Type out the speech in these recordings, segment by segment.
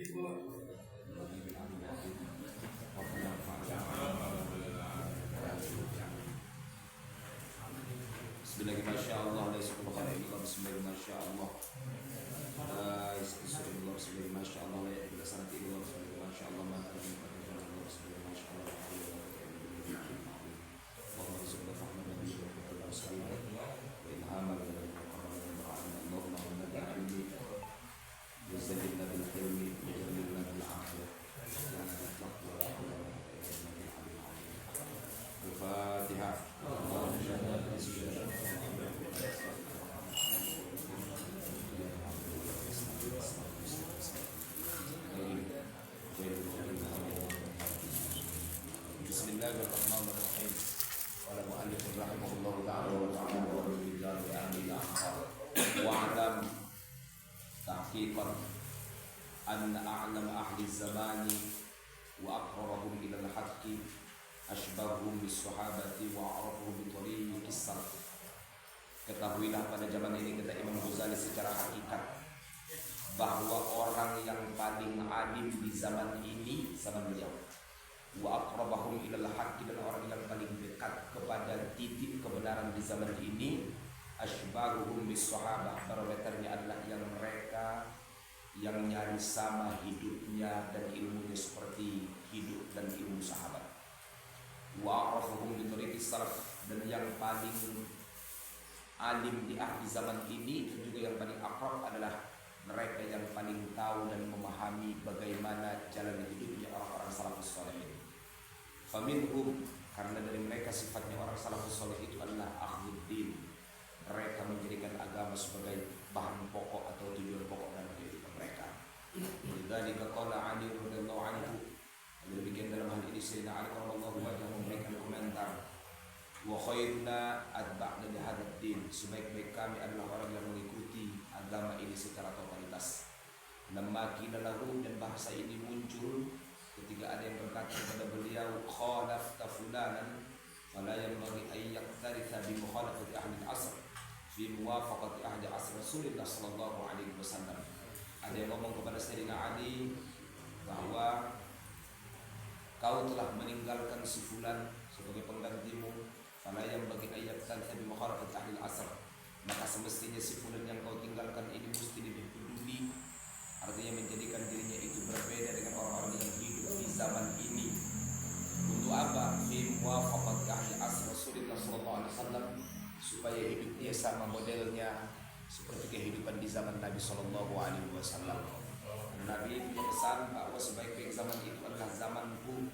Bismillahirrahmanirrahim. Bismillahirrahmanirrahim. Bismillahirrahmanirrahim. Qala mu'allif rahimahullah ta'ala wa ta'ala wa rijal wa amina wa alam tahqiqan anna a'lam ahli zamani wa aqrabahum ila al-haqqi ashbahum bis-sahabati wa a'rafuhum bi tariqis salaf. Ketahuilah pada zaman ini, kata Imam Ghazali secara hakikat, bahwa orang yang paling alim di zaman ini, zaman beliau, wa aqrabahum ilal haqqi, dan orang yang paling dekat kepada titik kebenaran di zaman ini, asbahuhum bis sahabah, barometernya adalah yang mereka yang nyaris sama hidupnya dan ilmunya seperti hidup dan ilmu sahabat. Wa a'rafuhum bi tariqis salaf, dan yang paling alim di akhir zaman ini dan juga yang paling akrab adalah mereka yang paling tahu dan memahami bagaimana jalan hidupnya orang-orang salafus saleh ini. Faminhum, karena dari mereka sifatnya orang salafus saleh itu adalah akhluddin. Mereka menjadikan agama sebagai bahan pokok atau tujuan pokok dalam kehidupan mereka. Lidzalika qala Ali radhiyallahu anhu, demikian dalam hal ini Sayyidina Ali radhiyallahu anhu memberikan komentar, wa khairuna atba'na li hadzal din, sebaik-baik kami adalah orang yang mengikuti agama ini secara totalitas. Lamma qila lahu, dan bahasa ini muncul ketika ada yang berkata kepada beliau, khalafta fulanan fala yanbaghi an yaqtaritha bi mukhalafati ahli al-'asr fi muwafaqati ahli asr Rasulullah sallallahu alaihi wasallam. Ada yang ngomong kepada Sayyidina Ali bahwa kau telah meninggalkan si fulan sebagai penggantimu, fala yanbaghi an yaqtaritha bi mukhalafati ahli al-'asr, maka semestinya si fulan yang kau tinggalkan ini mesti lebih peduli, artinya menjadikan dirinya itu berbeda dengan orang-orang yang hidup di zaman ini. Untuk apa? Fi muwafaqati ahli asr Rasulullah sallallahu alaihi wasallam, supaya hidup dia sama modelnya seperti kehidupan di zaman Nabi sallallahu alaihi wasallam. Nabi punya pesan bahwa sebaik-baik zaman itu adalah zamanku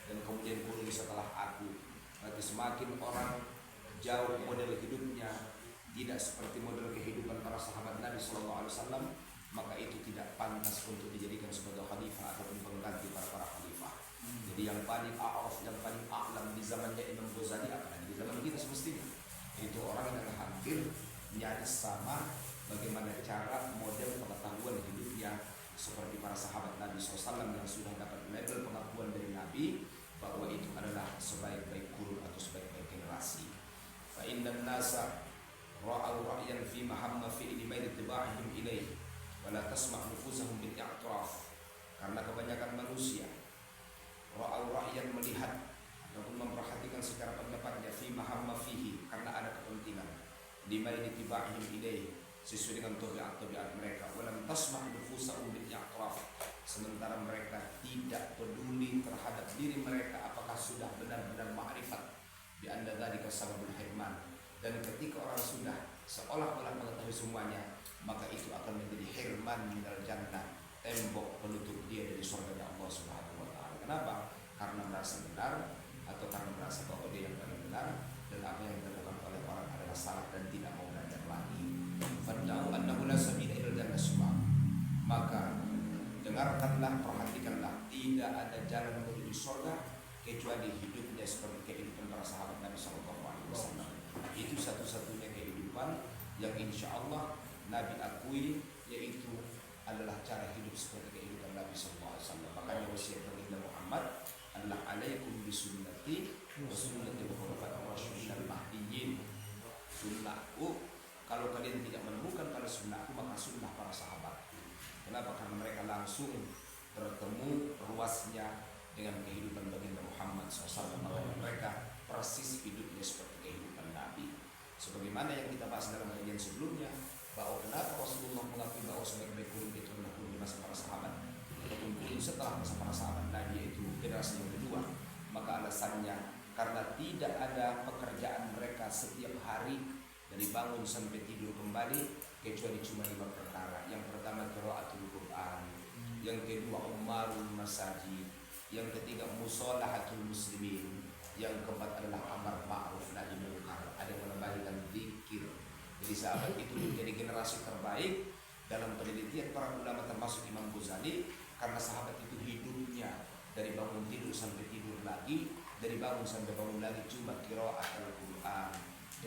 dan kemudian pulih setelah aku. Berarti semakin orang jauh model hidupnya tidak seperti model kehidupan para sahabat Nabi sallallahu alaihi wasallam, maka itu tidak pantas untuk dijadikan sebagai khalifah ataupun pengganti para khalifah. Jadi yang paling a'raf, yang paling a'lam di zamannya Imam Ghazali, apalagi di zaman kita semestinya, itu orang yang hampir nyaris sama bagaimana cara model pengetahuan hidupnya seperti para sahabat Nabi SAW yang sudah dapat label pengakuan dari Nabi bahwa itu adalah sebaik-baik kurun atau sebaik-baik generasi. Fa innan nasa ra'au ra'yan fi mahamma fi ilmail tiba'ihim ilaih wala tasma' nufusahum bil i'tiraf. Karena kebanyakan manusia ra'au ra'yan, melihat ataupun memperhatikan secara pendapatnya, fi mahamma fihi, karena ada kepentingan, lima tiba'ihim ilaih, sesuai dengan tabiat mereka, walam tasma' nufusahum bil i'tiraf, sementara mereka tidak peduli terhadap diri mereka apakah sudah benar-benar ma'rifat bi anna dzalika sababul hirman. Dan ketika orang sudah seolah-olah mengetahui semuanya, maka itu akan menjadi hirman minal jannah, tembok penutup dia dari surga Allah Subhanahu wa taala. Kenapa? Karena merasa benar atau karena merasa bahwa dia yang paling benar dan apa yang dilakukan oleh orang adalah salah dan tidak mau belajar lagi. Fad'u annahu la sabila ila jannah subhanahu. Maka dengarkanlah, perhatikanlah, tidak ada jalan menuju surga kecuali hidupnya seperti kehidupan para sahabat Nabi sallallahu alaihi wasallam. Itu satu-satunya kehidupan yang insya Allah Nabi akui, yaitu adalah cara hidup seperti kehidupan Nabi sallallahu alaihi wasallam. Makanya wasiat baginda Muhammad adalah alaikum bisunnati wa sunnati khulafair rasyidin al-mahdiyyin. Sunnahku, kalau kalian tidak menemukan pada sunnahku, maka sunnah para sahabat. Kenapa? Karena mereka langsung bertemu ruasnya dengan kehidupan baginda Muhammad SAW. Makanya mereka persis hidupnya seperti kehidupan Nabi. Sebagaimana yang kita bahas dalam kajian sebelumnya, bahwa kenapa Rasulullah mengakui bahwa sebaik-baik kurun itu adalah kurun di masa para sahabat, ataupun kurun setelah masa para sahabat Nabi, yaitu generasi yang kedua. Maka alasannya karena tidak ada pekerjaan mereka setiap hari dari bangun sampai tidur kembali kecuali cuma 5 perkara. Yang pertama qiraatul Quran, yang kedua umarul masajid, yang ketiga musolahatul muslimin, yang keempat adalah amar ma'ruf nahi munkar. Ada yang menambahkan zikir. Jadi sahabat itu menjadi generasi terbaik dalam penelitian para ulama termasuk Imam Ghazali, karena sahabat itu hidupnya dari bangun tidur sampai tidur lagi, dari bangun sampai bangun lagi cuma qiraatul Quran,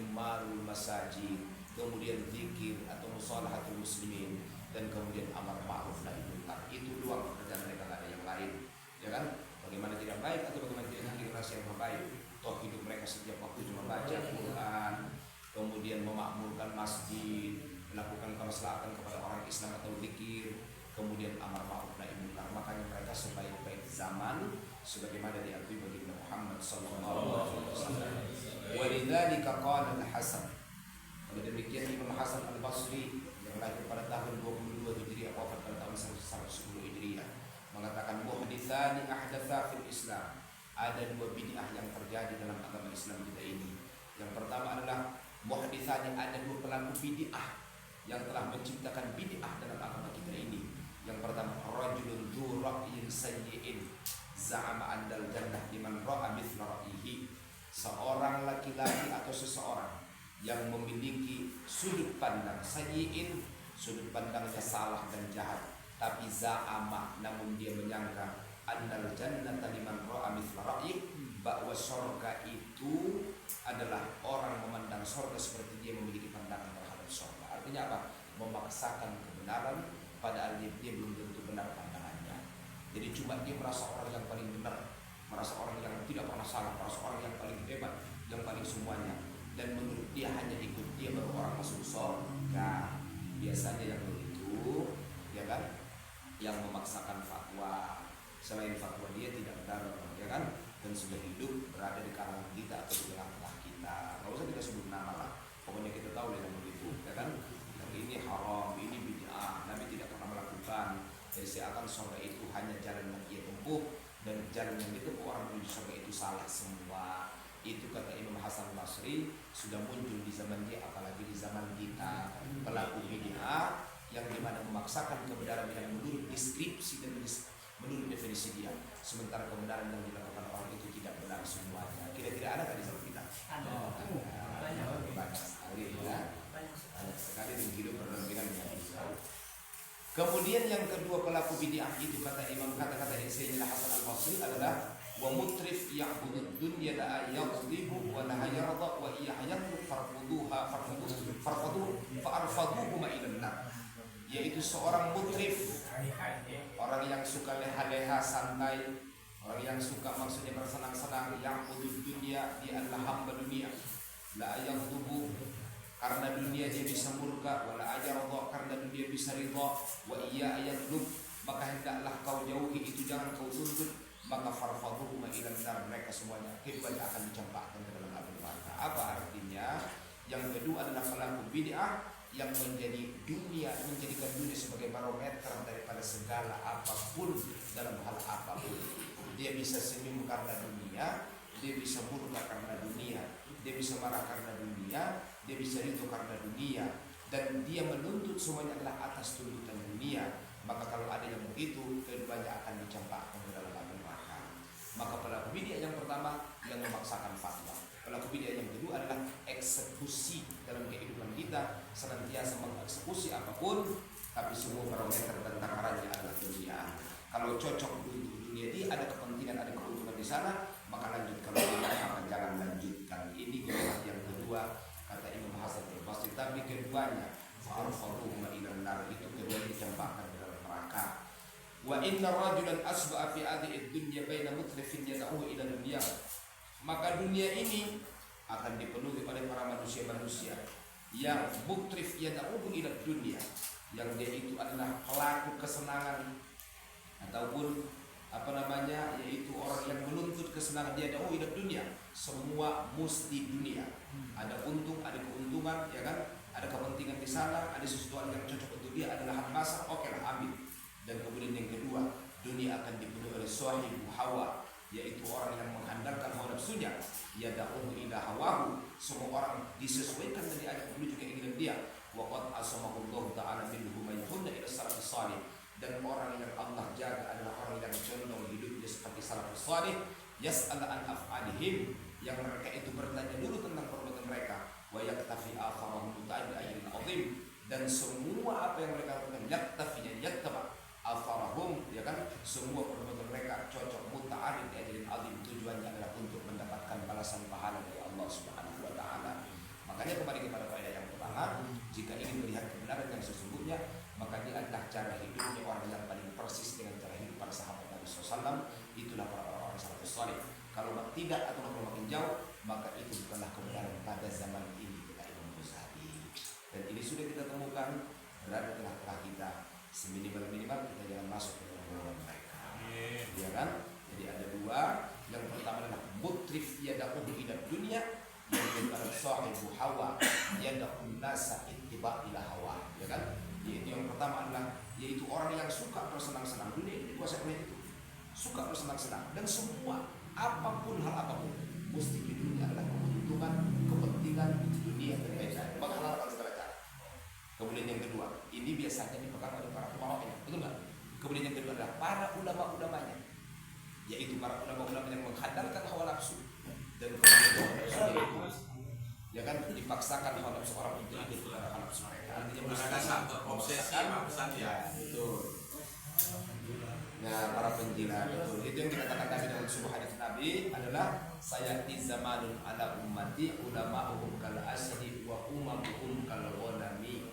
umarul masajid, kemudian zikir atau musalahatul muslimin, dan kemudian amar ma'ruf nahi munkar. Itu doang pekerjaan mereka, tidak ada yang lain, ya kan? Bagaimana tidak baik atau bagaimana tidak generasi yang terbaik? Toh hidup mereka setiap waktu cuma baca Quran, kemudian memakmurkan masjid, melakukan kemaslahatan kepada orang Islam atau zikir, kemudian amar ma'ruf nahi munkar. Makanya mereka sebaik-baik zaman sebagaimana diakui baginda Muhammad sallallahu alaihi wasallam. Walidzalika qala al-Hasan. Oleh demikian Imam Hasan Al-Basri yang lahir pada tahun 22 Hijriah, wafat pada tahun 110 Hijriah, mengatakan muhditsani ahdatsa fil Islam. Ada 2 bid'ah yang terjadi dalam agama Islam kita ini. Yang pertama adalah muhditsani, ada 2 pelaku bid'ah yang telah menciptakan bid'ah dalam agama kita ini. Yang pertama, rajulun dzu ra'yin sayyi'in za'ama andal jannah liman ra'a mithla ra'yihi. Seorang laki-laki atau seseorang yang memiliki sudut pandang sayyi'in, sudut pandangnya salah dan jahat, tapi za'ama, namun dia menyangka annal jannata liman ra'a mithla ra'yihi, bahwa surga itu adalah orang memandang surga seperti dia memiliki pandangan terhadap surga. Artinya apa? Memaksakan kebenaran padahal dia belum tentu benar pandangannya. Jadi cuma dia merasa orang yang paling benar, merasa orang yang tidak pernah salah, merasa orang yang paling hebat, yang paling semuanya, dan menurut dia hanya ikut dia baru orang masuk surga. Biasanya yang begitu, ya kan, yang memaksakan fatwa, selain fatwa dia tidak benar, ya kan, dan sudah hidup berada di kalangan kita atau di tengah-tengah kita. Nggak usah kita sebut nama lah, pokoknya kita tahu dia yang begitu, ya kan. Yang ini haram, ini bid'ah, Nabi tidak pernah melakukan. Jadi seakan surga itu hanya jalan yang dia tempuh, dan jalan yang ditempuh orang menuju surga itu salah semua. Itu kata Imam Hasan Basri sudah muncul di zaman dia, apalagi di zaman kita. Pelaku bid'ah yang dimana memaksakan kebenaran yang menurut deskripsi dan menurut definisi dia, sementara kebenaran yang dilakukan orang itu tidak benar semuanya. Kira-kira ada nggak di zaman kita? Ada. Banyak sekali ya. Banyak sekali di hidup berdampingan dengan Islam. Kemudian yang kedua pelaku bid'ah itu kata Imam, kata-kata Sayyidina Hasan Al-Basri adalah wa mutrif ya'budu dunya la yaqdibu wa la yarda wa yahyaku farfaduhu ma ila nar. Yaitu seorang mutrif, orang yang suka leha-leha santai, orang yang suka maksudnya bersenang-senang, ya'budu dunya, dia adalah hamba dunia, la yaqdibu, karena dunia dia bisa murka, wala ajarda, karena dunia bisa ridha, wa iya ayatlub, maka hendaklah kau jauhi itu, jangan kau tuntut, maka farfaduhu ma ila nar, mereka semuanya keduanya akan dicampakkan ke dalam api neraka. Apa artinya? Yang kedua adalah pelaku bid'ah yang menjadikan dunia sebagai barometer daripada segala apapun dalam hal apapun. Dia bisa senyum karena dunia, dia bisa murka karena dunia, dia bisa marah karena dunia, dia bisa ridho karena dunia, dan dia menuntut semuanya adalah atas tuntutan dunia. Maka kalau ada yang begitu, keduanya akan dicampakkan ke dalam api neraka. Maka pelaku bid'ah yang pertama yang memaksakan fatwa. Pelaku bid'ah yang kedua adalah eksekusi dalam kehidupan kita, senantiasa mengeksekusi apapun, tapi semua barometer dan takarannya adalah dunia. Kalau cocok untuk dunia dia, ada kepentingan, ada keuntungan di sana, maka lanjut. Kalau tidak, maka jangan lanjutkan. Ini golongan yang kedua kata Imam Hasan Al-Basri. Tapi keduanya fa'arfaduhu ma ila nar, itu keduanya dicampakkan ke dalam neraka. Wa inna rajulan asba'a fi hadhihi dunya baina mutrifin yad'uhu ila dunya. Maka dunia ini akan dipenuhi oleh para manusia-manusia yang mutrif yad'uhu ila dunya, yang dia itu adalah pelaku kesenangan, ataupun yaitu orang yang menuntut kesenangan dia hidup dunia, semua mesti dunia. Ada untung, ada keuntungan, ya kan? Ada kepentingan di sana, ada sesuatu yang cocok untuk dia, ada lahan basah, oke lah ambil. Dan kemudian yang kedua, dunia akan dipenuhi oleh sahibu hawa, yaitu orang yang mengandalkan hawa nafsunya, yada'uhu ila hawahu. Semua orang disesuaikan dan diajak menuju keinginan dia. Wa qad asamahullahu ta'ala minhu man yahunna ila salafus salih. Dan orang yang Allah jaga adalah orang yang condong hidupnya seperti salafus salih. Yas'al an af'alihim, yang mereka itu bertanya dulu tentang perbuatan mereka. Wa yaktafi akharahum ta'ala ajrin azim. Dan semua apa yang mereka lakukan yaktafinya yattaba afarahum, ya kan, semua perbuatan mereka cocok muta'arid di ajrin azim. Tujuannya adalah untuk mendapatkan balasan pahala dari Allah Subhanahu wa taala. Makanya kembali kepada faedah yang pertama, jika ingin melihat kebenaran yang sesungguhnya, maka ini adalah cara hidupnya orang yang paling persis dengan cara hidup para sahabat Nabi SAW. Itulah para orang salafus salih. Kalau tidak atau kalau makin jauh, maka itu bukanlah kebenaran pada zaman ini, kata Imam Ghazali. Dan ini sudah kita temukan berada tengah-tengah kita. Seminimal-minimal kita jangan masuk ke dalam mereka, ya kan? Jadi ada dua. Yang pertama adalah mutrif yada'uhu ila dunia, yang kedua sahibu hawa yada'un nasa ittiba ila hawa, ya kan? Yaitu yang pertama adalah yaitu orang yang suka bersenang-senang. Dunia ini dikuasai oleh itu, suka bersenang-senang, dan semua apapun hal apapun mesti di dunia adalah keuntungan, kepentingan dunia berbeda, menghalalkan segala cara. Kemudian yang kedua, ini biasanya dipegang oleh para ulama, betul nggak? Kemudian yang kedua adalah para ulama-ulamanya, yaitu para ulama-ulama yang mengandalkan hawa nafsu, dan kemudian hawa nafsu itu, ya kan, dipaksakan hawa nafsu orang untuk ikut hawa nafsu mereka. Artinya satu obsesi pesan ya. Betul. Nah, para penjilat, betul. Itu yang dikatakan Nabi dalam sebuah hadis Nabi adalah sayati zamanun ala ummati ulama'uhum kal asadi wa umamuhum kal ghanami.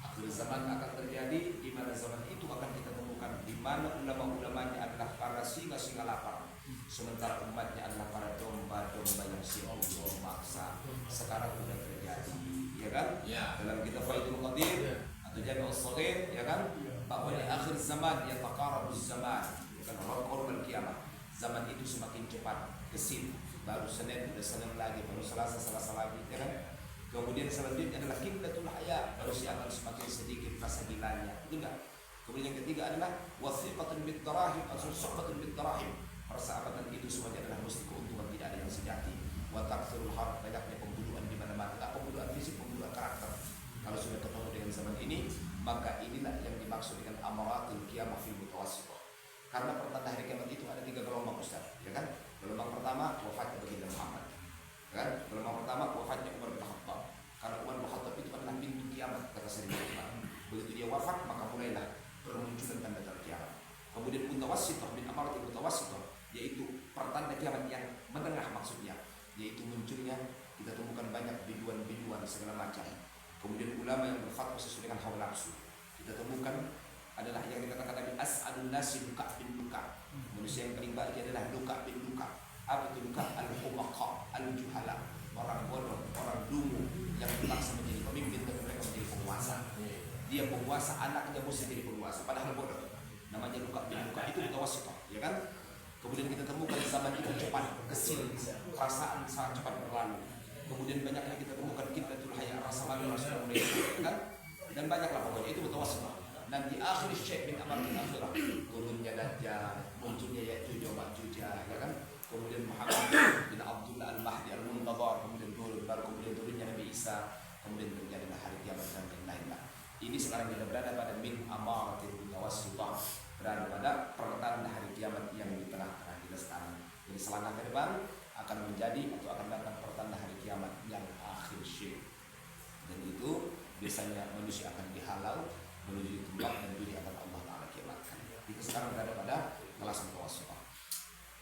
Akhir zaman akan terjadi di mana zaman itu akan kita temukan di mana ulama-ulamanya adalah para singa-singa lapar, sementara umatnya adalah para domba-domba yang sibuk memaksa. Sekarang sudah terjadi, ya kan? Ya. Dalam kitab Faidul Qadir atau Jami'us Shaghir, ya kan? Bahwa di akhir zaman yataqarabuz zaman, bukan qurban kiamat. Zaman itu semakin cepat gesit. Baru Senin udah Senin lagi, baru Selasa lagi, ya kan? Kemudian selanjutnya adalah qiblatul haya, baru siaran semakin sedikit masa gilanya, itu enggak? Kemudian yang ketiga adalah wasiqatun bid darahim atau suhbatun bid darahim. Persahabatan itu semuanya adalah mesti keuntungan, tidak ada yang sejati. Wa takthurul harb, banyaknya pembunuhan di mana-mana, enggak pembunuhan fisik, pembunuhan karakter. Kalau sudah ketemu dengan zaman ini, maka inilah yang dimaksud dengan amaratul qiyamah fil mutawassithah. Karena pertanda hari kiamat itu ada 3 gelombang, Ustaz, ya kan? Gelombang pertama wafatnya baginda Muhammad, kan? Gelombang pertama wafatnya Umar bin Khattab. Karena Umar bin Khattab itu adalah pintu kiamat, kata Sayyidina Umar. Begitu dia wafat, maka mulailah bermunculan tanda-tanda kiamat. Kemudian mutawassithah bin amaratul mutawassithah, yaitu pertanda kiamat yang menengah, maksudnya yaitu munculnya kita temukan banyak biduan-biduan segala macam. Kemudian ulama yang berfatwa sesuai dengan hawa nafsu kita temukan adalah yang dikatakan Nabi as'alun nasi luka bin luka. Manusia yang paling baik adalah luka bin luka. Apa itu luka? Al-humaqa, al-juhala, orang bodoh, orang dungu yang dipaksa menjadi pemimpin dan mereka menjadi penguasa. Dia penguasa, anaknya mesti jadi penguasa, padahal bodoh. Namanya luka bin luka, itu mutawassithah, ya kan? Kemudian kita temukan zaman itu cepat gesit, perasaan sangat cepat berlalu. Kemudian banyaknya kita temukan qiblatul haya, rasa malu rasa mulai, kan? Dan banyaklah pokoknya itu mutawassithah. Dan di akhir syekh bin amaratul akhirah, turunnya Dajjal, munculnya Ya'juj wa Ma'juj, ya kan? Kemudian Muhammad bin Abdullah al-Mahdi al-Muntadhar, kemudian turunnya Nabi Isa, kemudian terjadilah hari kiamat dan lain-lain. Ini sekarang kita berada pada min amaratil mutawassithah, berada pada pertanda hari kiamat yang di tengah-tengah kita sekarang. Jadi selangkah ke depan akan menjadi atau akan datang pertanda hari kiamat yang akhir syekh. Dan itu biasanya manusia akan dihalau menuju tempat dan dunia akan Allah Ta'ala kiamatkan. Kita sekarang berada pada kelas mutawassithah.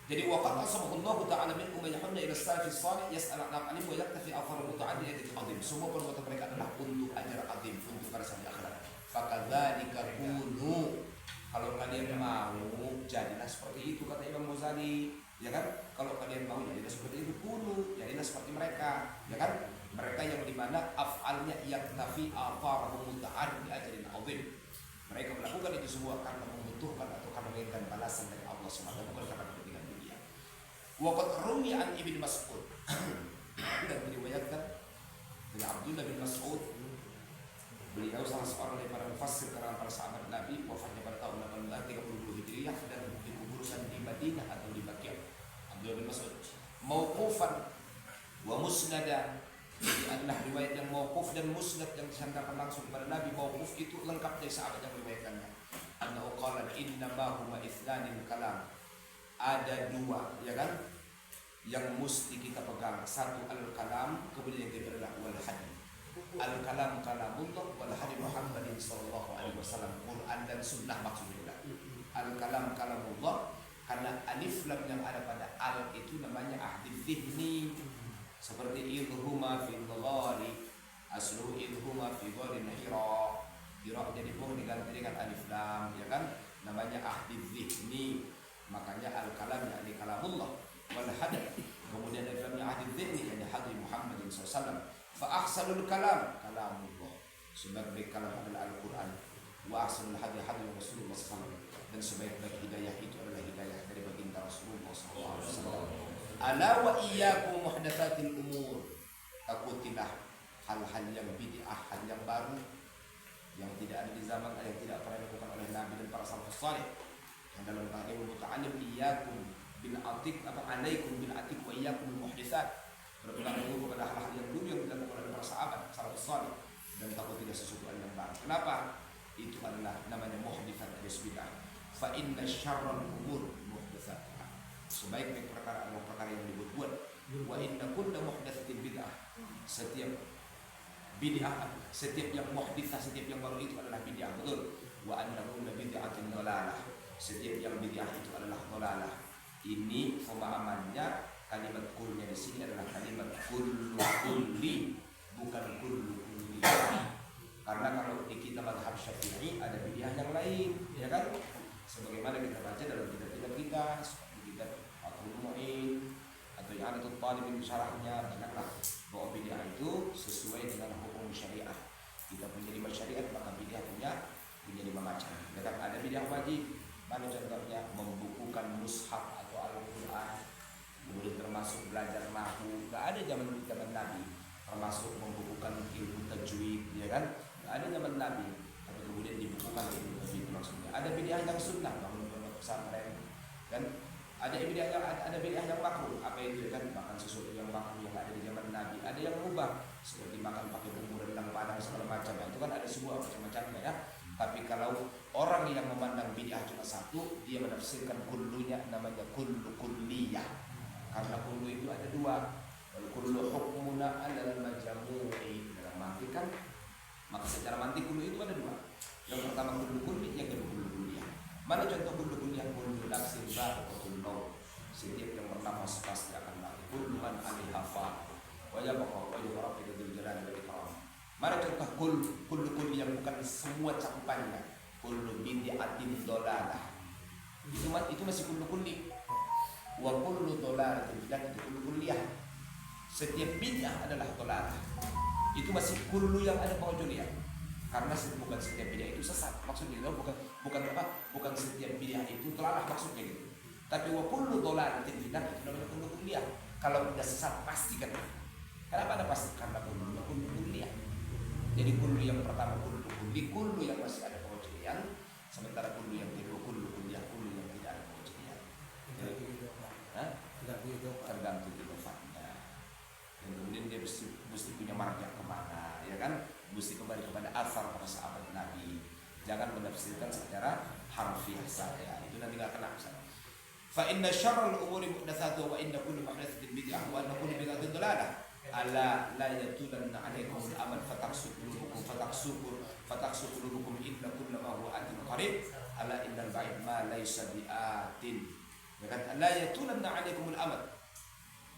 Jadi waqad asbahullahu ta'ala minhum man yahunna ila as-salafis salih yas'al an alim wa yaktafi athar muta'addid azim. Semua perbuatan mereka adalah untuk ajar azim, untuk barisan di akhirat. Fakadzalika kunu, kalau kalian mau jadilah seperti itu, kata Imam Ghazali, ya kan? Kalau kalian mau jadilah seperti itu, kunu jadilah seperti mereka, ya kan? Mereka yang dimana af'alnya yaktafi atharahum muta'addid ajrin azim. Mereka melakukan itu semua karena membutuhkan atau karena menginginkan balasan dari Allah SWT, bukan karena kepentingan dunia. Waqad ruwiya an Ibnu Mas'ud dan diriwayatkan dari Abdullah bin Mas'ud, beliau salah seorang dari para mufassir kalangan para sahabat Nabi, wafatnya pada tahun 832 Hijriah dan dikuburkan di Madinah atau di Baqi'. Abdullah bin Mas'ud mauqufan wa musnadan, ini adalah riwayat yang mauquf dan musnad yang disandarkan langsung kepada Nabi. Mauquf itu lengkap dari sahabat yang meriwayatkannya. Annahu qala inna ma huma ithlanil kalam, ada dua, ya kan, yang mesti kita pegang. Satu al-kalam, kemudian yang kedua adalah wal hadith. Al-kalam kalamullah, wal hadith Muhammadin sallallahu alaihi wasallam, Quran dan sunnah maksudnya. Al-kalam kalamullah karena alif lam yang ada pada al itu namanya ahdi dhihni, seperti idhuma fil ghari, aslu idhuma fi gharin hira. Hira jadi pun diganti dengan alif lam, ya kan, namanya ahdi dhihni. Makanya al-kalam yakni kalamullah, wal hadith kemudian alif lam ahdi dhihni yakni hadith Muhammadin sallallahu alaihi wasallam. Fa ahsanul kalam kalamullah, sebaik kalam adalah Al-Quran. Wa ahsanul hadith hadith Rasulullah sallallahu alaihi wasallam, dan sebaik-baik hidayah itu adalah hidayah dari baginda Rasulullah sallallahu alaihi wasallam. Ala wa iyyakum muhdatsatil umur, takutilah hal-hal yang bid'ah, hal yang baru yang tidak ada di zaman, yang tidak pernah dilakukan oleh Nabi dan para salafus saleh. Yang dalam bahasa muta'allim iyyakum bil atik atau alaikum bil atik wa iyyakum bil muhdatsat, berpegang teguh kepada hal-hal yang dulu yang dilakukan oleh para sahabat salafus saleh, dan takut tidak sesuatu yang baru. Kenapa? Itu adalah namanya muhditsat alias bid'ah. Fa inna syarral umur muhdatsatuha, sebaik-baik perkara adalah perkara yang dibuat-buat. Wa inna kulla muhdatsatin bid'ah, setiap bid'ah, setiap yang muhditsah, setiap yang baru itu adalah bid'ah, betul. Wa anna kulla bid'atin dhalalah, setiap yang bid'ah itu adalah dhalalah. Ini pemahamannya, kalimat kulnya di sini adalah kalimat kullu kulli, bukan kullu kulli. Karena kalau di kitab mazhab Syafi'i ada bid'ah yang lain, ya kan? Sebagaimana kita baca dalam kitab-kitab kita, seperti kitab Fathul Mu'in atau yang ada Talibin syarahnya, banyaklah bahwa bid'ah itu sesuai dengan hukum syariat. Kita punya 5 syariat, maka bid'ah punya 5 macam. Ya kan? Ada bid'ah wajib. Mana contohnya? Membukukan mushaf atau Al-Quran, kemudian termasuk belajar nahwu, nggak ada zaman Nabi. Termasuk membukukan ilmu tajwid, ya kan? Nggak ada zaman Nabi. Tapi kemudian dibukukan ilmu tajwid maksudnya. Ada bid'ah yang sunnah, bangun pesantren, kan? Ada bid'ah yang makruh. Apa itu, kan? Makan sesuatu yang makruh yang ada di zaman Nabi. Ada yang mubah, seperti makan pakai bumbu rendang padang segala macam. Itu kan ada semua macam-macamnya, ya. Tapi kalau orang yang memandang bid'ah cuma satu, dia menafsirkan kullunya namanya kullu kulliyah. Karena kullu itu ada 2. Kullu hukmuna alal majmu'i, dalam arti kan, maka secara mantik kullu itu ada 2. Yang pertama kullu kulli, yang kedua kullu kulliyah. Mana contoh kullu kulliyah? Kullu nafsin dha'iqatul maut, setiap yang bernafas pasti akan mati. Kullu man 'alaiha fan wa yabqa wajhu rabbika dzul jalali wal ikram. Mana contoh kullu kulli yang bukan semua cakupannya? Kullu bid'atin dhalalah, itu masih kullu kulli. Wa kullu dhalalatin itu kullu kulliyah. Setiap bid'ah adalah dhalalah, itu masih kullu yang ada pengecualian. Karena bukan setiap bid'ah itu sesat, maksudnya itu bukan setiap bid'ah itu dhalalah maksudnya gitu. Tapi wa kullu dhalalatin itu namanya kullu kulliyah. Kalau tidak sesat pasti kan. Kenapa ada pasti? Karena kullu kulliyah. Jadi kullu yang pertama kullu yang masih ada pengecualian, sementara kullu yang kedua kullu kulliyah, kullu yang tidak ada pengecualian. Tergantung idofatnya. Dan kemudian dia mesti punya marjah kemana, ya kan? Mesti kembali kepada asar para sahabat Nabi. Jangan menafsirkan secara harfiah saja. Itu nanti nggak kena. Fa inna syarral umuri muhdatsatuha wa inna kulli muhdatsatin bid'ah wa inna kulli bid'atin dhalalah. Ala la yatulanna 'alaikum al-amal fataqsu qulubukum inna kulla ma huwa atin qarib. Ala innal ba'id ma laysa bi'atin. Ya kan? La yatulanna 'alaikum al-amal.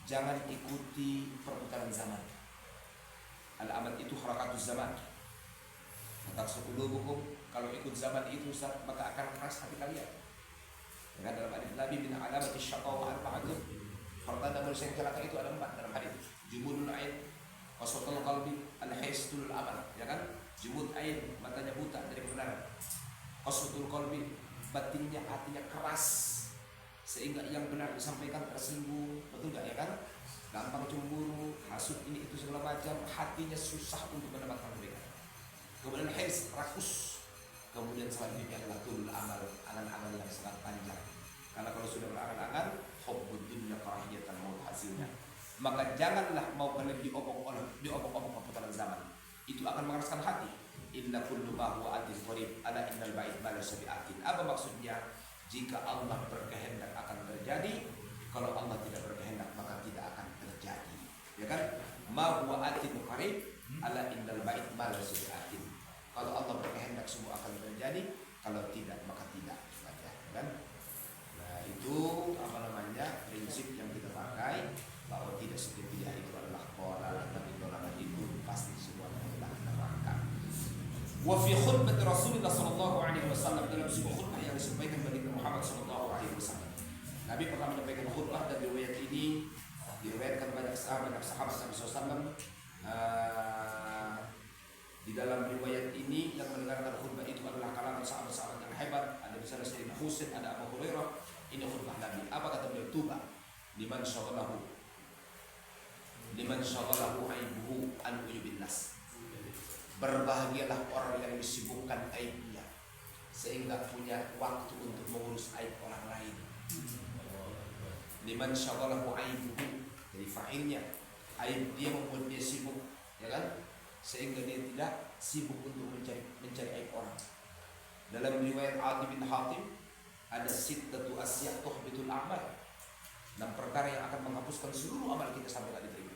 Jangan ikuti perputaran zaman. Al-amal itu harakatuz zaman. Fataqsu qulubukum, kalau ikut zaman itu maka akan keras hati kalian. Ya kan? Dalam hadis Nabi bin alamati syaqawa arba'atun. Pertanda manusia yang celaka itu ada 4 dalam hadis. Jumudul ain, qaswatul qalbi, al-histul amal, ya kan? Jumud ain, matanya buta dari kebenaran. Qaswatul qalbi, batinnya, hatinya keras, sehingga yang benar disampaikan tersinggung, betul nggak ya kan? Gampang cemburu, hasut ini itu segala macam, hatinya susah untuk mendapatkan kebaikan. Kemudian hirs, rakus. Kemudian selanjutnya adalah tulul amal, angan-angan yang sangat panjang. Karena kalau sudah berangan-angan, hubbud dunya karahiyatan maut hasilnya. Maka janganlah mau kalian diobok-obok perputaran zaman. Itu akan mengeraskan hati. Inna kullu ma huwa atin qarib, ala innal ba'id ma laysa bi'atin. Apa maksudnya? Jika Allah berkehendak akan terjadi, kalau Allah tidak berkehendak maka tidak akan terjadi. Ya kan? Ma huwa atin qarib, ala innal ba'id ma laysa bi'atin. Kalau Allah berkehendak semua akan terjadi, kalau tidak maka tidak saja, kan? Nah, itu apa namanya? Prinsip yang kita pakai, bahwa tidak setiap bid'ah itu adalah qala, tapi qala itu pasti semua adalah neraka. Wa fi khutbah Rasulullah sallallahu alaihi wasallam, dalam sebuah khutbah yang disampaikan bagi Muhammad sallallahu alaihi wasallam. Nabi pernah menyampaikan khutbah, dan riwayat ini diriwayatkan banyak sahabat Nabi sallallahu alaihi wasallam. Di dalam riwayat ini yang mendengarkan khutbah itu adalah kalangan sahabat-sahabat yang hebat. Ada di sana Sayyidina Husain, ada Abu Hurairah. Ini khutbah Nabi. Apa kata beliau? Tuba liman syaghalahu aibuhu an uyubin nas. Berbahagialah orang yang disibukkan aibnya sehingga punya waktu untuk mengurus aib orang lain. Liman syaghalahu aibuhu, jadi fa'ilnya, aib dia membuat dia sibuk, ya kan? Sehingga dia tidak sibuk untuk mencari aib orang. Dalam riwayat Adi bin Hatim ada sittatu asya' tuhbitul a'mal, 6 perkara yang akan menghapuskan seluruh amal kita sampai tak diterima.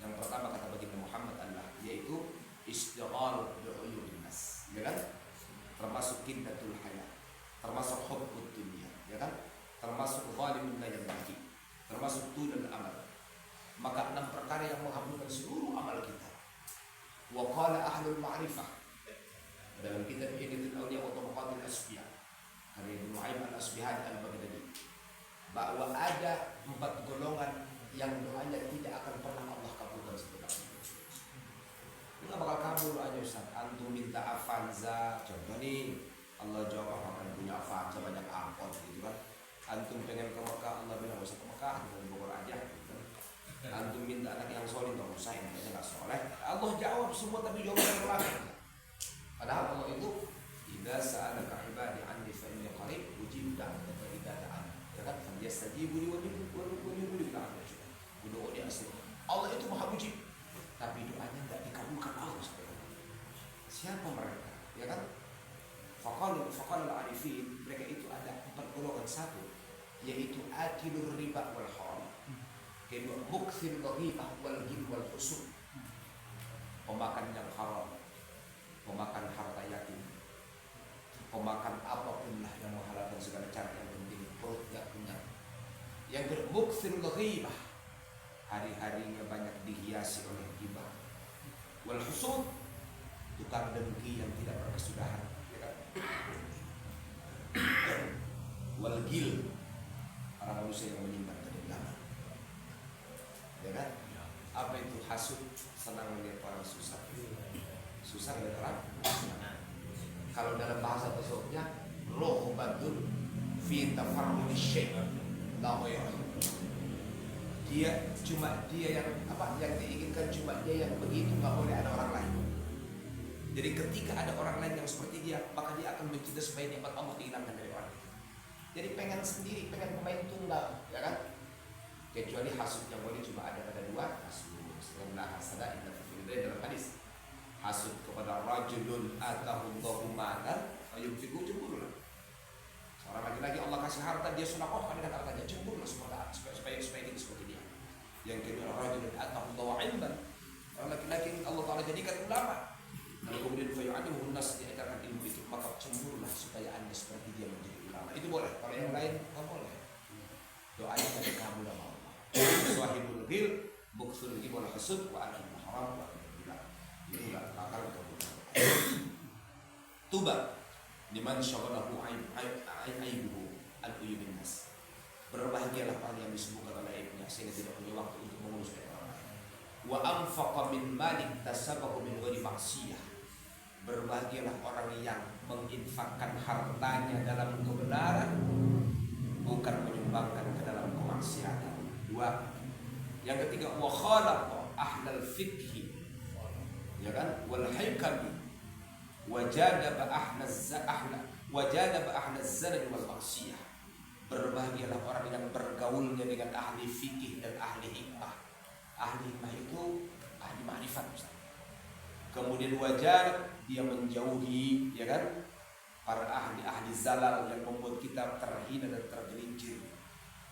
Yang pertama kata baginda Muhammad adalah yaitu istighal bi'uyubin nas, ya kan? Termasuk qiddatul hayat, termasuk hubbud dunya, ya kan? Termasuk zalimun la yabghi, termasuk tulul amal. Maka 6 perkara yang menghapuskan seluruh amal kita. Wa qala ahlul ma'rifah dalam kitab Ihdatul Awliya wa Tabaqatul Asfiya karya Ibnu Nu'aim al-Asbihani al-Baghdadi, bahwa ada 4 golongan yang doanya tidak akan pernah Allah kabulkan setelah itu. Enggak bakal kabul aja Ustaz. Antum minta Avanza, contoh nih, Allah jawab akan punya Avanza banyak angkot gitu kan. Antum pengen ke Mekah, Allah bilang usah ke Mekah, di Bogor aja gitu kan. Antum minta anak yang soleh, nggak usah, yang nggak soleh. Allah jawab semua, tapi jawabannya belakang. Padahal Allah itu idza sa'alaka ibadi anni fa inni qarib ujibu da'wata idza da'an. Ya kan? Yastajibu li wa yu'minu bi'amri. Doa dia asli. Allah itu Maha Mujib, tapi doanya enggak dikabulkan Allah. Siapa mereka? Ya kan? Faqala al-arifin, mereka itu ada 4 golongan. Satu, yaitu akilur riba wal haram. Kedua, mukthir ghibah wal ghil wal husud. Pemakan yang haram, pemakan harta yatim, pemakan apapun lah yang menghalalkan segala cara yang penting perut gak kenyang. Yang kedua, mukthir ghibah, hari-harinya banyak dihiasi oleh ghibah. Wal husud, tukang dengki yang tidak berkesudahan, ya kan? Wal ghil, para manusia yang menyimpan kedengaran, ya kan? Apa itu hasud? Senang melihat orang susah. Susah melihat orang senang. Kalau dalam bahasa tasawufnya, rohbatun fi tafarrudi syai' la ghairu. Dia yang diinginkan cuma dia yang begitu, nggak boleh ada orang lain. Jadi ketika ada orang lain yang seperti dia, maka dia akan mencintai supaya nikmat Allah dihilangkan dari orang itu. Jadi pengen sendiri, pengen pemain tunggal, ya kan? Kecuali hasud yang boleh cuma ada pada 2 hasud. Sebenarnya hasada inna fi dalam hadis. Hasud kepada rajulun atahullahu malan ayumsiku, cemburu lah. Seorang laki-laki Allah kasih harta, dia sedekahkan dengan hartanya, cemburu lah supaya kita seperti dia. Yang kedua, rajulun atahullahu ilman, orang laki-laki Allah Ta'ala jadikan ulama, lalu kemudian fayu'alimuhun nas, diajarkan ilmu itu, maka cemburulah supaya anda seperti dia menjadi ulama. Itu boleh. Kalau yang lain nggak boleh. Doanya dari kamu dan Allah. Sahibul ghil, buksul ghil wal hasud wa akil haram wa itu enggak bakal kabulkan. Tuba liman syaghalahu aibuhu an uyubin nas. Berbahagialah orang yang disibukkan oleh aibnya sehingga tidak punya waktu untuk mengurus orang lain. Wa anfaqa min malik tasabahu min ghairi maksiyah, Berbahagialah orang yang menginfakkan hartanya dalam kebenaran, bukan menyumbangkan ke dalam kemaksiatan. 2. Yang ketiga, wa khalaqa ahlal fiqhi, ya kan, wal hikami, wajadaba ahlaz zalal wal maksiyah. Berbahagialah orang yang bergaulnya dengan ahli fikih dan ahli hikmah. Ahli hikmah itu ahli ma'rifat. Kemudian wajar dia menjauhi, ya kan, para ahli zalal yang membuat kita terhina dan tergelincir.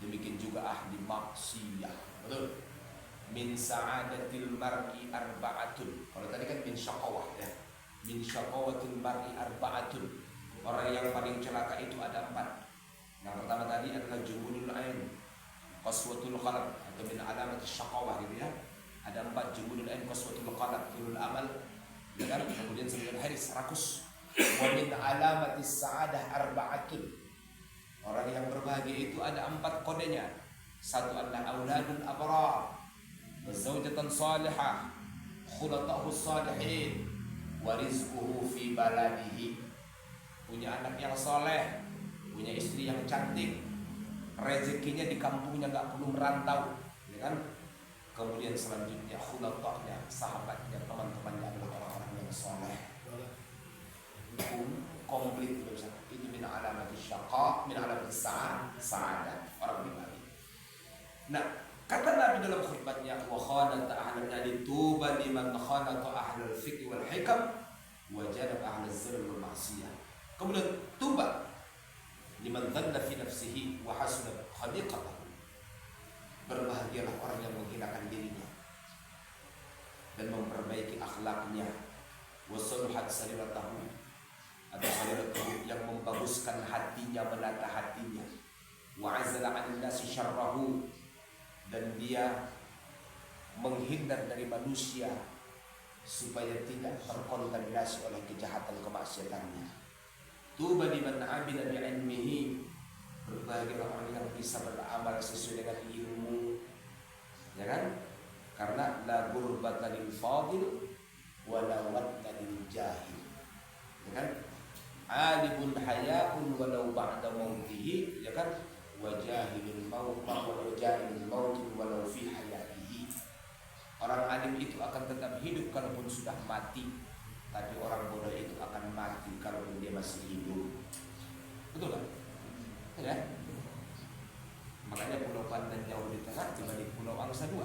Demikian juga ahli maksiyah. Betul? Min sa'adatil mar'i arba'atun. Kalau tadi kan min syaqawah, ya. Min syaqawatil mar'i arba'atun. Orang yang paling celaka itu ada 4. Yang pertama tadi adalah jumudul ain, qaswatul qalb, atau min alamat syaqawah gitu ya. Ada 4, jumudul ain, qaswatul qalb, tulul amal, ya kan? Kemudian 9 haris, rakus. Wa min alamatis sa'adah arba'atun. Orang yang berbahagia itu ada 4 kodenya. 1 adalah auladul abrar, zaujatan salihah, khulatahu salihin, wa rizquhu fi baladihi. Punya anak yang soleh, punya istri yang cantik, rezekinya di kampungnya nggak perlu merantau, ya kan? Kemudian selanjutnya khulatahnya, sahabatnya, teman-temannya adalah orang-orang yang soleh. Itu komplit, itu min alamatis syaqa, min alamatis sa'adah, orang beriman. Nah, kata Nabi dalam khutbahnya, wa khanata ahlal nadi tuba liman khanata ahlal fiqh wal hikam wa jadab ahlal zalal wal maksiyah. Kemudian tuba liman dhanna fi nafsihi wa hasunat khaliqatahu. Berbahagialah orang yang menghinakan dirinya dan memperbaiki akhlaknya. Wa saluhat sariratahu, atau sariratahu, yang membaguskan hatinya, menata hatinya. Wa azala 'anil nasi syarrahu, dan dia menghindar dari manusia supaya tidak terkontaminasi oleh kejahatan kemaksiatannya. Tuba liman 'amila bi'ilmihi, berbahagialah orang yang bisa beramal sesuai dengan ilmu, ya kan? Karena la gurbata lil fadil wa la wadda lil jahil, ya kan? Alibun haya'un walau ba'da mautihi, ya kan? Wa jahilul maut wa jahilul maut walau fi hayatihi. Orang alim itu akan tetap hidup kalaupun sudah mati. Tapi orang bodoh itu akan mati kalau dia masih hidup. Betul kan? Ya. Makanya Pulau Pandan jauh di tengah dibanding Pulau Angsa 2.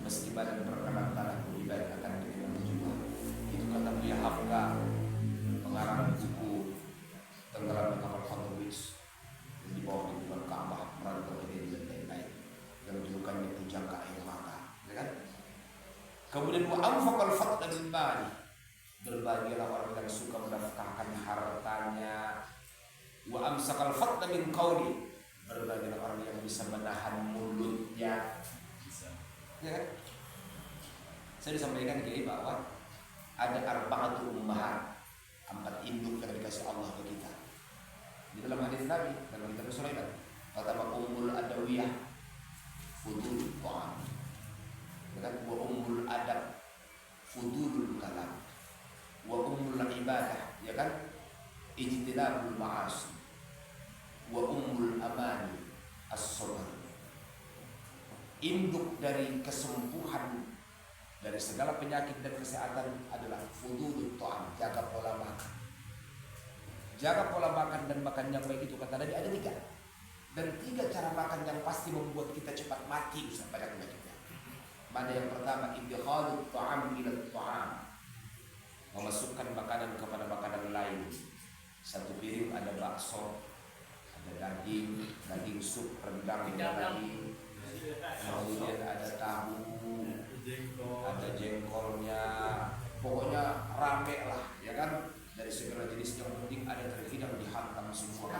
Meski badan beranak tanah lebih baik akan diterima juga. Itu kata Buya Hafka, pengarang buku Tenggelam Kapal Hotowitz di bawah lingkungan Ka'bah, merantau ke dan lain-lain. Yang julukannya Pujangga Air Mata, ya kan? Kemudian wa anfaqal fadla bil mali, berbahagialah orang yang suka menafkahkan hartanya. Wa amsakal fadla min qawli, berbahagialah orang yang bisa menahan mulutnya. Ya kan? Saya disampaikan gini bahwa ada arba'atu ummahat, 4 induk yang dikasih Allah ke kita. Di dalam hadis Nabi dalam kitab Sulaiman, kata ummul adawiyah fudul ta'am, ya kan? Wa ummul adab fudulul kalam, wa ummul ibadah, ya kan, ijtinabul ma'asi, wa ummul amani as-sabr. Induk dari kesembuhan dari segala penyakit dan kesehatan adalah fudulut ta'am, jaga pola makan. Jaga pola makan dan makan yang baik itu kata Nabi ada 3. Dan 3 cara makan yang pasti membuat kita cepat mati banyak penyakitnya. Mana yang pertama, idkhalut ta'am ila ta'am, memasukkan makanan kepada makanan lain. Satu piring ada bakso, ada daging sup, rendang, daging, kemudian ada tahu, ada jengkolnya, pokoknya rame lah, ya kan? Dari segala jenis, yang penting ada terhidang dihantam semua.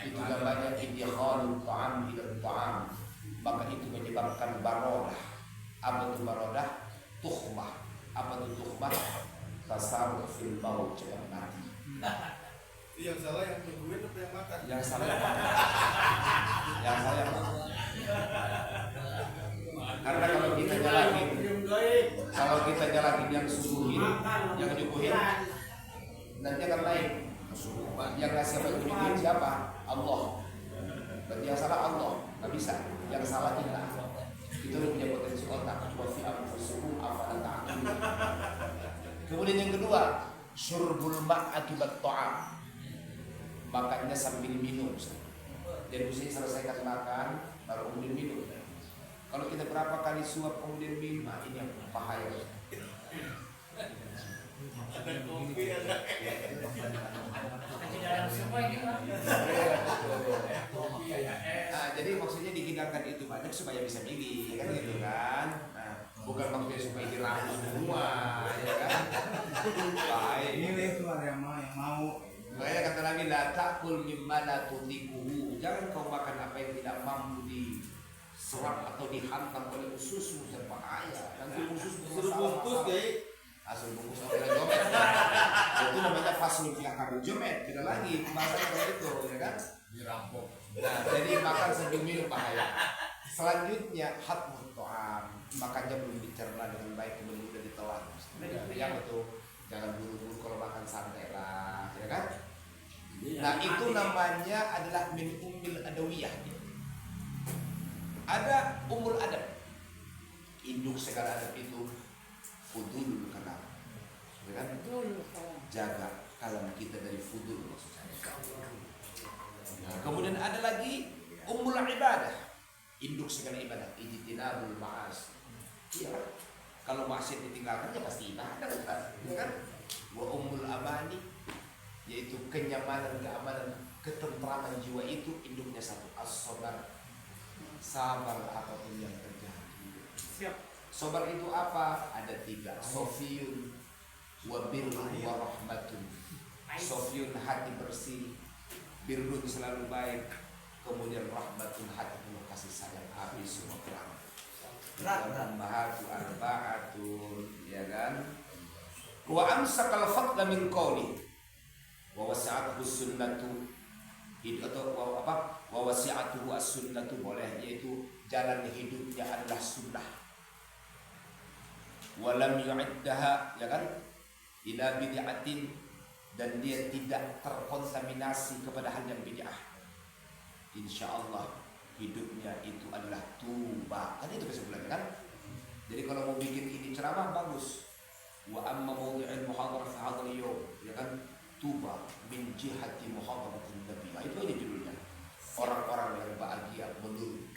Itu namanya idkhalut ta'am ila ta'am. Maka itu menyebabkan barodah. Apa itu barodah? Tukhmah. Apa itu tukhmah? Tasarruf fil maut, cepat mati. Yang salah yang nungguin apa yang makan? Yang salah yang makan. Yang salah yang makan. Karena kalau kita nyalahin Kalau kita jalanin yang subuhin, yang nyubuhin, nanti akan naik. Yang ngasih apa nyubuhin siapa? Allah. Berarti yang salah Allah, nggak bisa. Yang salah kita. Itu punya potensi otak. Wa fi anfusikum afala ta'qilun. Kemudian yang kedua, syurbul ma' akibat ta'am. Makannya sambil minum. Jadi mesti selesaikan makan baru kemudian minum. Kalau kita berapa kali suap kemudian minum, nah ini yang bahaya. Nah, jadi maksudnya dihidangkan itu banyak supaya bisa milih, kan gitu kan? Nah, bukan maksudnya supaya diramu semua, ya kan? Baik. Milih itu ada yang mau. Makanya kata Nabi, la ta'kul mimma la tutiquhu. Jangan kau makan apa yang tidak mampu diserap atau dihantam oleh ususmu, berbahaya. Nanti ususmu Suruh bungkus deh. Asal bungkus oleh jomet. Itu namanya fasul fiakar jomet. Tidak lagi bahasanya kayak itu, ya kan? Dirampok. Nah, jadi makan sambil minum bahaya. Selanjutnya hatmut ta'am. Makannya belum dicerna dengan baik, kemudian udah ditelan. Yang itu jangan buru-buru kalau makan santai lah, ya kan? Nah, itu namanya adalah min ummil adawiyah. Ada umul adab. Induk segala adab itu fudul kalam. Ya kan? Jaga kalam kita dari fudul maksudnya. Nah, kemudian ada lagi umul ibadah. Induk segala ibadah, ijtinabul ma'as. Iya. Kalau maksiat ditinggalkan ya pasti ibadah, bukan? Ya kan? Wa umul amani, yaitu kenyamanan, keamanan, ketentraman jiwa itu induknya satu, as-sabar. Sabar apapun yang terjadi. Sabar itu apa? Ada tiga. Sofiyun wa birrun wa rahmatun. Sofiyun hati bersih, birrun selalu baik, kemudian rahmatun hati penuh kasih sayang, habis semua perang. Ummahatu arba'atun, ya kan? Wa amsakal fadla min qawli wa wasi'atuhu sunnatu, itu atau wa wasi'atuhu as-sunnatu, boleh, yaitu jalan hidupnya adalah sunnah. Wa lam yu'iddaha, ya kan? Ila bid'atin, dan dia tidak terkontaminasi kepada hal yang bid'ah. Insyaallah hidupnya itu adalah tuba. Kan itu kesimpulannya kan? Jadi kalau mau bikin ini ceramah bagus. Wa amma mawdi'il muhadarah fi hadzal yawm, ya kan? Tuba min jihati muhadaratin nabi. Nah, itu aja judulnya. Orang-orang yang bahagia menurut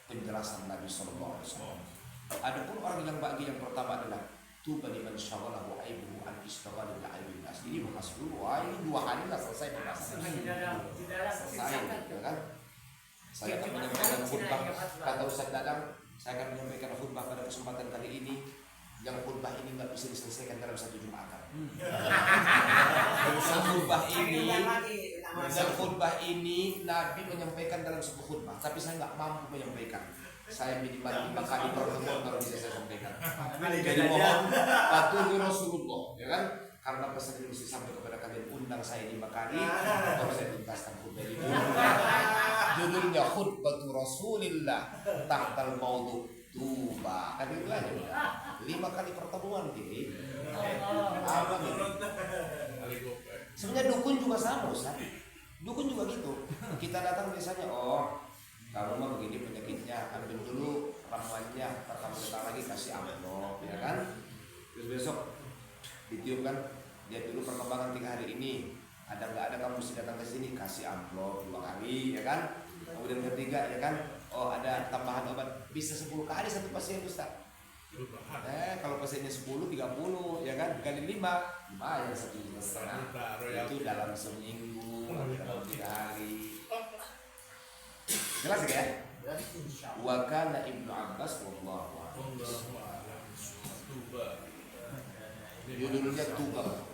penjelasan Nabi sallallahu alaihi wasallam. Adapun orang yang bahagia yang pertama adalah tuba liman syaghalahu aibuhu an istighala bi aibin nas. Ini bahas dulu. Wah, ini 2 hari lah selesai pembahasan. Selesai, ya kan? Saya akan menyampaikan khutbah, kata Ustaz Dadang, saya akan menyampaikan khutbah pada kesempatan kali ini. Yang khutbah ini nggak bisa diselesaikan dalam 1 Jumatan. Yang khutbah ini Nabi menyampaikan dalam 1 khutbah, tapi saya nggak mampu menyampaikan. Saya minimal 5 kali pertemuan baru bisa saya sampaikan. Jadi mohon patuhi Rasulullah, ya kan? Karena pesan ini mesti sampai kepada kalian. Undang saya 5 kali, baru saya tuntaskan khutbah ini. Judulnya khutbatu Rasulillah tahtal maudhu tuba. Kan itu aja udah. 5 kali pertemuan ini. Apa nih? Sebenarnya dukun juga sama, Ustaz. Dukun juga gitu. Kita datang biasanya, oh, kamu mah begini penyakitnya, ambil dulu ramuannya, ntar kamu datang lagi kasih amplop, ya kan? Terus besok ditiup kan, lihat dulu perkembangan 3 hari ini. Ada nggak ada kamu mesti datang ke sini, kasih amplop 2 kali, ya kan? Kemudian ketiga, ya kan? Oh, ada tambahan obat, bisa 10 kali 1 pasien, Ustaz. Kalau pasiennya 10, 30, ya kan? Kali 5, lumayan 1,5 juta. Itu dalam seminggu, dalam 3 hari. Jelas ya? Wa kana Ibnu Abbas wallahu a'lam. Judulnya tuba.